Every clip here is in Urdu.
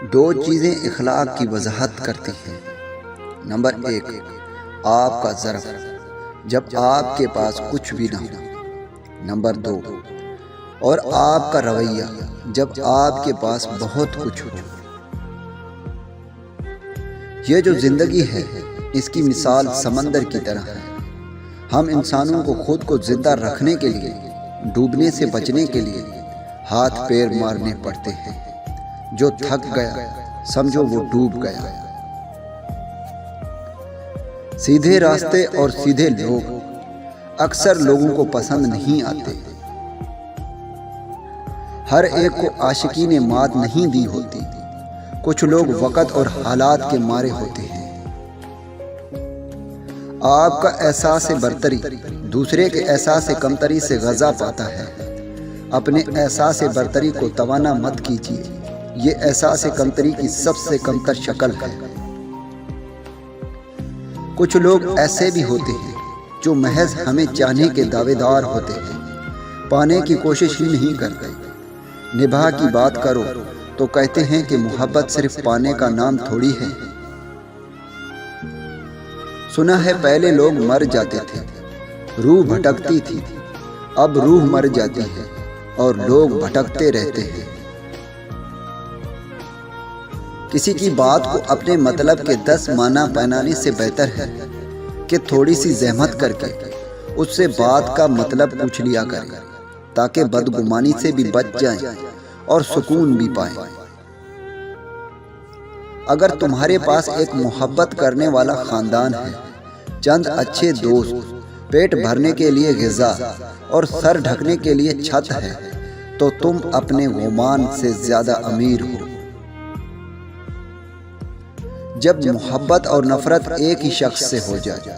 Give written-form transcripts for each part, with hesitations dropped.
دو چیزیں اخلاق کی وضاحت کرتی ہیں۔ نمبر 1، آپ کا ظرف، جب آپ کے پاس کچھ بھی نہ ہو۔ نمبر 2، اور آپ کا رویہ، جب آپ کے پاس بہت کچھ ہو۔ یہ جو زندگی ہے، اس کی مثال سمندر کی طرح ہے۔ ہم انسانوں کو خود کو زندہ رکھنے کے لیے، ڈوبنے سے بچنے کے لیے ہاتھ پیر مارنے پڑتے ہیں۔ جو تھک گیا سمجھو وہ ڈوب گیا۔ سیدھے راستے اور سیدھے لوگ اکثر لوگوں کو پسند نہیں آتے۔ ہر ایک کو عاشقی نے مات نہیں دی ہوتی۔ کچھ لوگ وقت اور حالات کے مارے ہوتے ہیں۔ آپ کا احساس برتری دوسرے کے احساس کمتری سے غذا پاتا ہے۔ اپنے احساس برتری کو توانا مت کیجیے، یہ احساس کمتری کی سب سے کمتر شکل ہے۔ کچھ لوگ ایسے بھی ہوتے ہیں جو محض ہمیں چاہنے کے دعوے دار ہوتے ہیں، پانے کی کوشش ہی نہیں کرتے۔ نبھا کی بات کرو تو کہتے ہیں کہ محبت صرف پانے کا نام تھوڑی ہے۔ سنا ہے پہلے لوگ مر جاتے تھے، روح بھٹکتی تھی، اب روح مر جاتی ہے اور لوگ بھٹکتے رہتے ہیں۔ کسی کی بات کو اپنے مطلب کے 10 معنی پہنانے سے بہتر ہے کہ تھوڑی سی زحمت کر کے اس سے بات کا مطلب پوچھ لیا کریں، تاکہ بدگمانی سے بھی بچ جائیں اور سکون بھی پائیں۔ اگر تمہارے پاس ایک محبت کرنے والا خاندان ہے، چند اچھے دوست، پیٹ بھرنے کے لیے غذا اور سر ڈھکنے کے لیے چھت ہے، تو تم اپنے گمان سے زیادہ امیر ہو۔ جب محبت اور نفرت ایک ہی شخص سے ہو جائے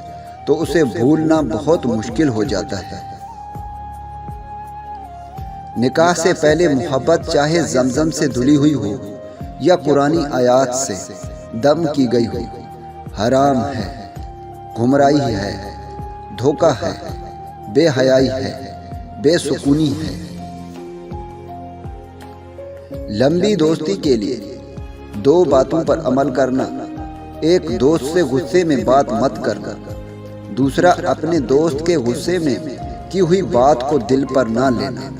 تو اسے بھولنا بہت مشکل ہو جاتا ہے۔ نکاح سے پہلے محبت چاہے زمزم سے دھلی ہوئی ہو یا قرآنی آیات سے دم کی گئی ہو، حرام ہے، گمراہی ہے، دھوکہ ہے، بے حیائی ہے، بے سکونی ہے۔ لمبی دوستی کے لیے 2 باتوں پر عمل کرنا: ایک، دوست سے غصے میں بات مت کرنا، دوسرا، اپنے دوست کے غصے میں کی ہوئی بات کو دل پر نہ لینا۔